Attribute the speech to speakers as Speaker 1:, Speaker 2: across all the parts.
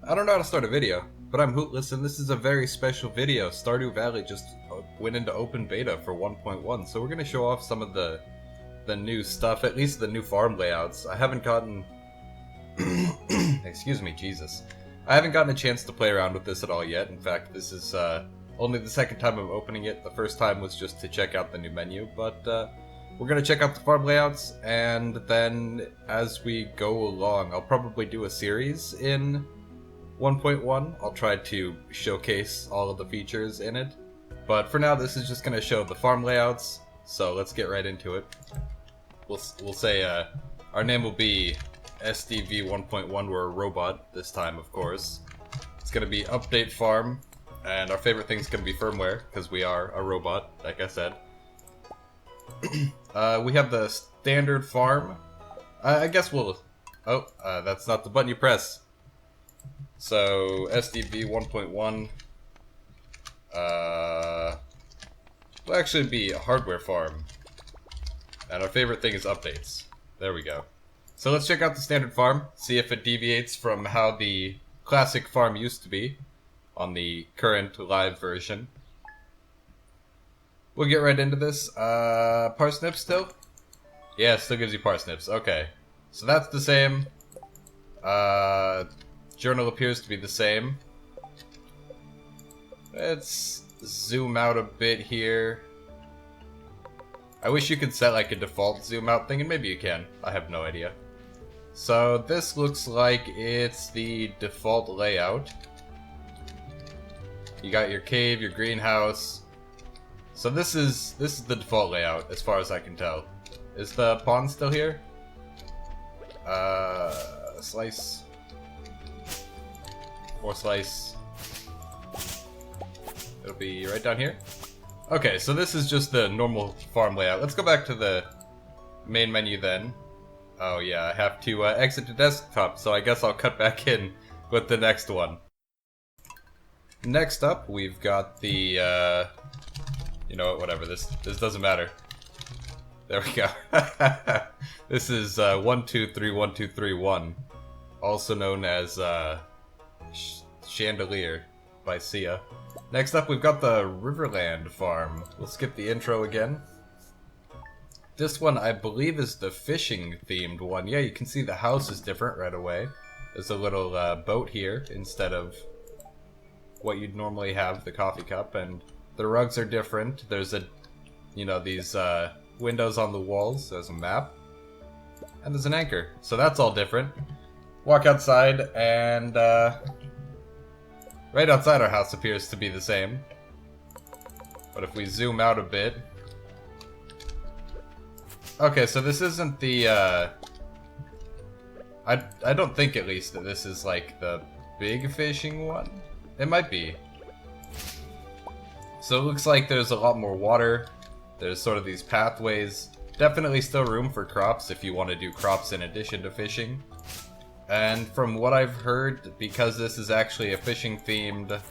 Speaker 1: I don't know how to start a video, but I'm Hootless, and this is a very special video. Stardew Valley just went into open beta for 1.1, so we're going to show off some of the new stuff, at least the new farm layouts. I haven't gotten... Excuse me, Jesus. I haven't gotten a chance to play around with this at all yet. In fact, this is only the second time I'm opening it. The first time was just to check out the new menu, but we're going to check out the farm layouts, and then as we go along, I'll probably do a series in 1.1. I'll try to showcase all of the features in it. But for now, this is just going to show the farm layouts, so let's get right into it. We'll say our name will be SDV 1.1. We're a robot this time, of course. It's going to be update farm, and our favorite thing is going to be firmware, because we are a robot, like I said. We have the standard farm. I guess we'll... Oh, that's not the button you press. So, SDV 1.1 will actually be a hardware farm. And our favorite thing is updates. There we go. So let's check out the standard farm, see if it deviates from how the classic farm used to be on the current live version. We'll get right into this. Parsnips still? Yeah, it still gives you parsnips. Okay. So that's the same. Journal appears to be the same. Let's zoom out a bit here. I wish you could set like a default zoom out thing, and maybe you can. I have no idea. So this looks like it's the default layout. You got your cave, your greenhouse. So this is the default layout as far as I can tell. Is the pond still here? Slice. More slice. It'll be right down here. Okay, so this is just the normal farm layout. Let's go back to the main menu then. Oh yeah, I have to exit the desktop, so I guess I'll cut back in with the next one. Next up, we've got the, you know what, whatever, this doesn't matter. There we go. This is 12312331, also known as Chandelier by Sia. Next up, we've got the Riverland farm. We'll skip the intro again. This one, I believe, is the fishing themed one. Yeah, you can see the house is different right away. There's a little boat here instead of what you'd normally have, the coffee cup, and the rugs are different. There's these windows on the walls. There's a map, and there's an anchor. So that's all different. Walk outside, and right outside our house appears to be the same. But if we zoom out a bit... Okay, so this isn't the, I don't think, at least, that this is, like, the big fishing one. It might be. So it looks like there's a lot more water. There's sort of these pathways. Definitely still room for crops if you want to do crops in addition to fishing. And from what I've heard, because this is actually a fishing-themed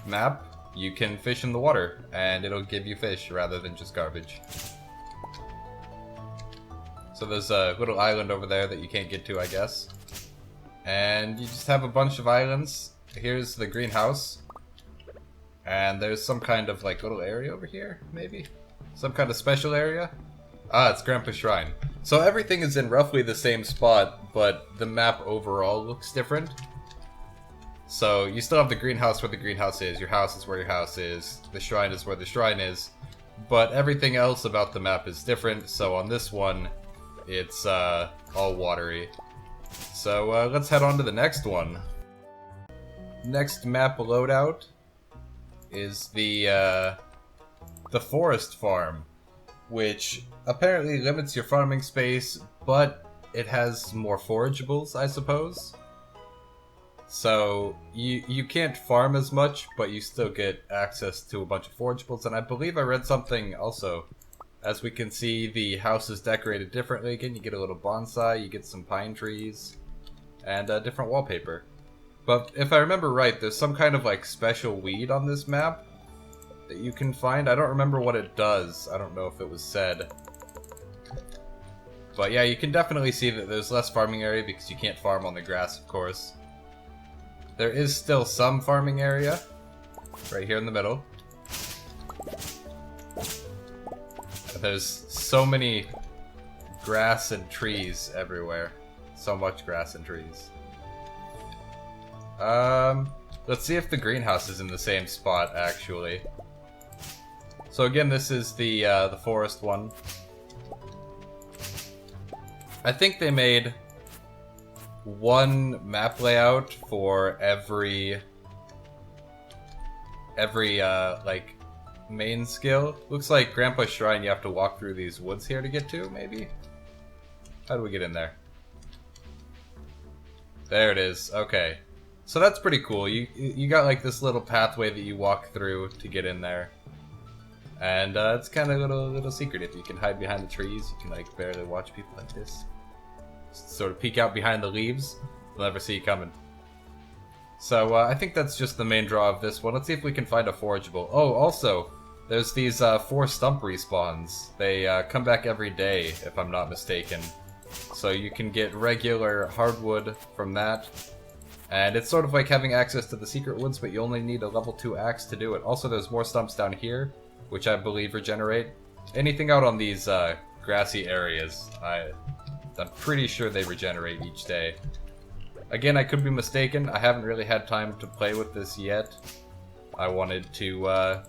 Speaker 1: map, you can fish in the water, and it'll give you fish rather than just garbage. So there's a little island over there that you can't get to, I guess. And you just have a bunch of islands. Here's the greenhouse. And there's some kind of, like, little area over here, maybe? Some kind of special area? Ah, it's Grandpa's Shrine. So everything is in roughly the same spot, but the map overall looks different. So you still have the greenhouse where the greenhouse is, your house is where your house is, the shrine is where the shrine is, but everything else about the map is different. So on this one, it's all watery. So let's head on to the next one. Next map loadout is the forest farm, which apparently limits your farming space, but it has more forageables, I suppose. So you can't farm as much, but you still get access to a bunch of forageables. And I believe I read something also. As we can see, the house is decorated differently. Again, you get a little bonsai, you get some pine trees, and different wallpaper. But if I remember right, there's some kind of like special weed on this map that you can find. I don't remember what it does. I don't know if it was said. But yeah, you can definitely see that there's less farming area because you can't farm on the grass, of course. there is still some farming area right here in the middle. There's so many grass and trees everywhere. So much grass and trees. Let's see if the greenhouse is in the same spot, actually. So again, this is the forest one. I think they made one map layout for every like main skill. Looks like Grandpa's Shrine you have to walk through these woods here to get to, maybe? How do we get in there? There it is. Okay. So that's pretty cool. You got like this little pathway that you walk through to get in there. And it's kind of a little secretive. You can hide behind the trees. You can like barely watch people like this. Sort of peek out behind the leaves. They'll never see you coming. So I think that's just the main draw of this one. Let's see if we can find a forageable. Oh, also, there's these 4 stump respawns. They come back every day, if I'm not mistaken. So you can get regular hardwood from that. And it's sort of like having access to the secret woods, but you only need a level 2 axe to do it. Also, there's more stumps down here, which I believe regenerate. Anything out on these grassy areas, I'm pretty sure they regenerate each day. Again, I could be mistaken. I haven't really had time to play with this yet. I wanted to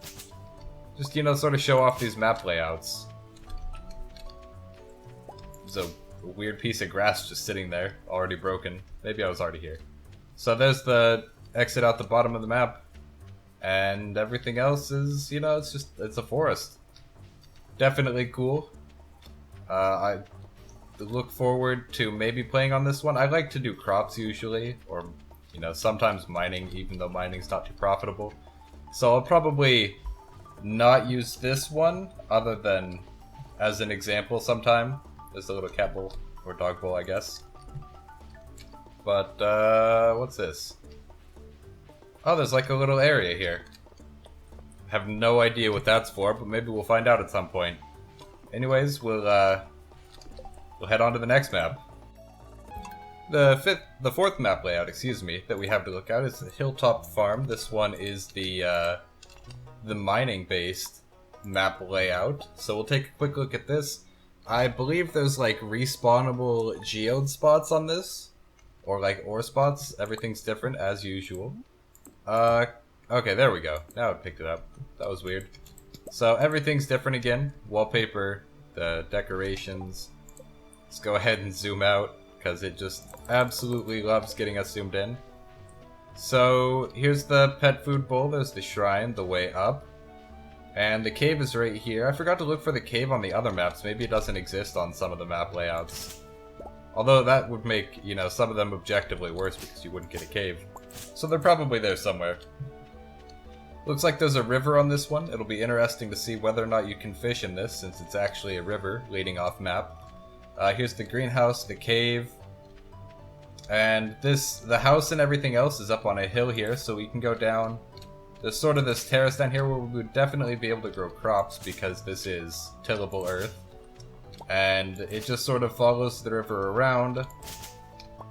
Speaker 1: just, you know, sort of show off these map layouts. There's a weird piece of grass just sitting there, already broken. Maybe I was already here. So there's the exit out the bottom of the map. And everything else is, you know, it's a forest. Definitely cool. I look forward to maybe playing on this one. I like to do crops usually, or, you know, sometimes mining, even though mining's not too profitable. So I'll probably not use this one, other than as an example sometime. There's a little cat bowl, or dog bowl, I guess. But, what's this? Oh, there's like a little area here. I have no idea what that's for, but maybe we'll find out at some point. Anyways, we'll head on to the next map. The fourth map layout, excuse me, that we have to look at is the Hilltop Farm. This one is the mining-based map layout. So we'll take a quick look at this. I believe there's like respawnable geode spots on this, or like ore spots. Everything's different as usual. Okay, there we go. Now it picked it up. That was weird. So everything's different again. Wallpaper, the decorations. Let's go ahead and zoom out, because it just absolutely loves getting us zoomed in. So here's the pet food bowl. There's the shrine, the way up. And the cave is right here. I forgot to look for the cave on the other maps. Maybe it doesn't exist on some of the map layouts. Although that would make, you know, some of them objectively worse because you wouldn't get a cave. So they're probably there somewhere. Looks like there's a river on this one. It'll be interesting to see whether or not you can fish in this, since it's actually a river leading off map. Here's the greenhouse, the cave. And the house and everything else is up on a hill here, so we can go down. There's sort of this terrace down here where we would definitely be able to grow crops because this is tillable earth. And it just sort of follows the river around.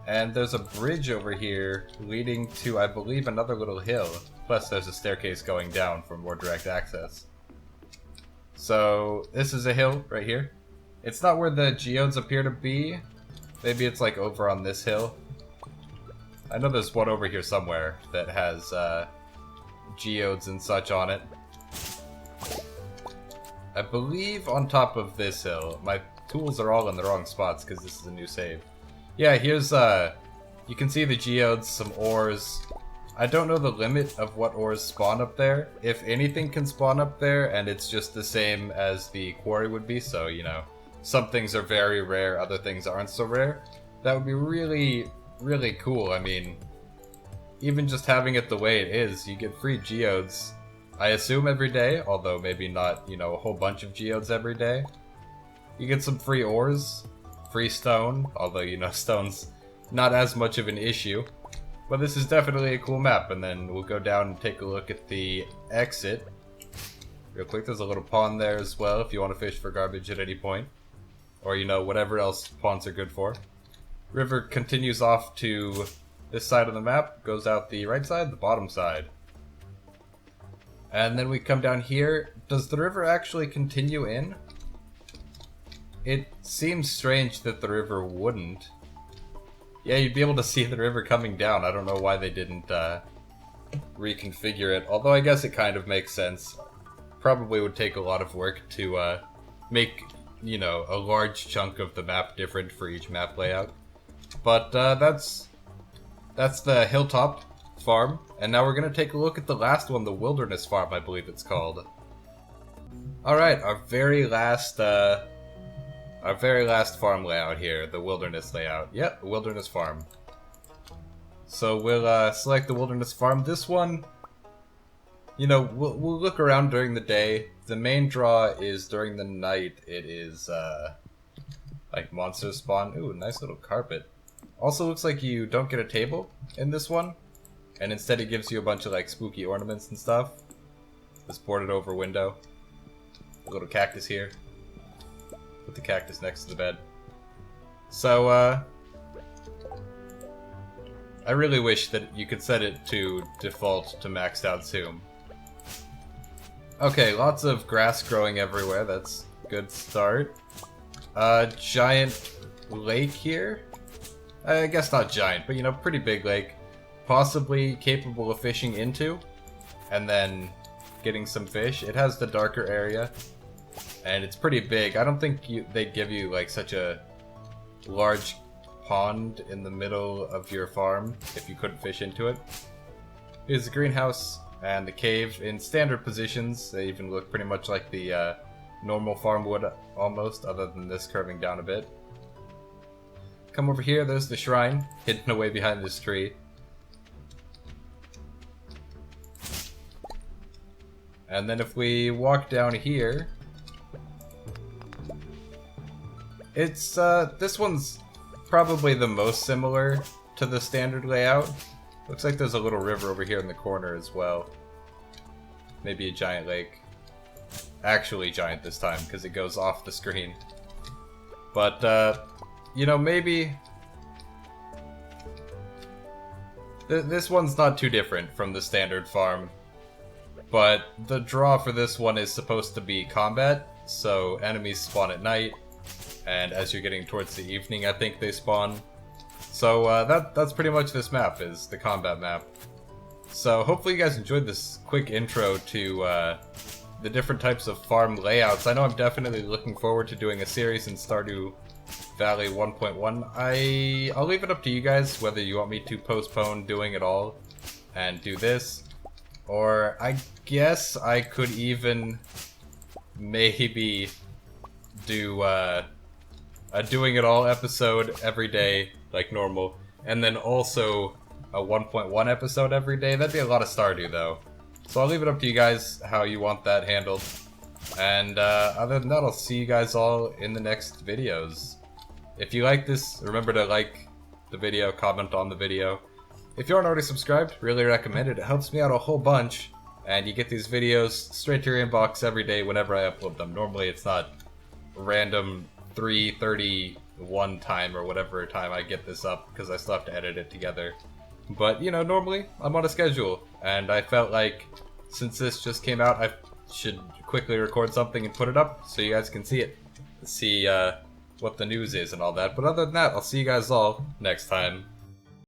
Speaker 1: And there's a bridge over here leading to, I believe, another little hill. Plus there's a staircase going down for more direct access. So this is a hill right here. It's not where the geodes appear to be. Maybe it's like over on this hill. I know there's one over here somewhere that has geodes and such on it. I believe on top of this hill. My tools are all in the wrong spots because this is a new save. Yeah, here's you can see the geodes, some ores. I don't know the limit of what ores spawn up there. If anything can spawn up there, and it's just the same as the quarry would be, so, you know, some things are very rare, other things aren't so rare. That would be really, really cool. I mean, even just having it the way it is, you get free geodes, I assume every day, although maybe not, you know, a whole bunch of geodes every day. You get some free ores, free stone, although, you know, stone's not as much of an issue. But this is definitely a cool map, and then we'll go down and take a look at the exit. Real quick, there's a little pond there as well if you want to fish for garbage at any point. Or, you know, whatever else ponds are good for. River continues off to This side of the map goes out the right side, the bottom side. And then we come down here. Does the river actually continue in? It seems strange that the river wouldn't. Yeah, you'd be able to see the river coming down. I don't know why they didn't reconfigure it. Although I guess it kind of makes sense. Probably would take a lot of work to make, you know, a large chunk of the map different for each map layout. But that's the hilltop farm. And now we're going to take a look at the last one, the wilderness farm, I believe it's called. Alright, our very last farm layout here, the wilderness layout. Yep, wilderness farm. So we'll select the wilderness farm. This one, you know, we'll look around during the day. The main draw is during the night. It is like monster spawn. Ooh, nice little carpet. Also looks like you don't get a table in this one, and instead it gives you a bunch of like spooky ornaments and stuff. This boarded over window. A little cactus here. Put the cactus next to the bed. So, I really wish that you could set it to default to maxed out zoom. Okay, lots of grass growing everywhere. That's a good start. Giant lake here. I guess not giant, but you know, pretty big lake. Possibly capable of fishing into, and then getting some fish. It has the darker area. And it's pretty big. I don't think they'd give you like such a large pond in the middle of your farm if you couldn't fish into it. Here's the greenhouse and the cave in standard positions. They even look pretty much like the normal farm would almost, other than this curving down a bit. Come over here, there's the shrine hidden away behind this tree. And then if we walk down here, it's, this one's probably the most similar to the standard layout. Looks like there's a little river over here in the corner as well. Maybe a giant lake. Actually giant this time, because it goes off the screen. But, you know, maybe this one's not too different from the standard farm. But the draw for this one is supposed to be combat, so enemies spawn at night. And as you're getting towards the evening, I think they spawn. So that's pretty much this map, is the combat map. So hopefully you guys enjoyed this quick intro to the different types of farm layouts. I know I'm definitely looking forward to doing a series in Stardew Valley 1.1. I'll leave it up to you guys whether you want me to postpone doing it all and do this. Or I guess I could even maybe do a doing it all episode every day, like normal, and then also a 1.1 episode every day. That'd be a lot of Stardew, though. So I'll leave it up to you guys how you want that handled. And other than that, I'll see you guys all in the next videos. If you like this, remember to like the video, comment on the video. If you aren't already subscribed, really recommend it. It helps me out a whole bunch, and you get these videos straight to your inbox every day whenever I upload them. Normally it's not random 3:31 time or whatever time I get this up, because I still have to edit it together. But, you know, normally I'm on a schedule, and I felt like since this just came out, I should quickly record something and put it up so you guys can see it. See what the news is and all that. But other than that, I'll see you guys all next time.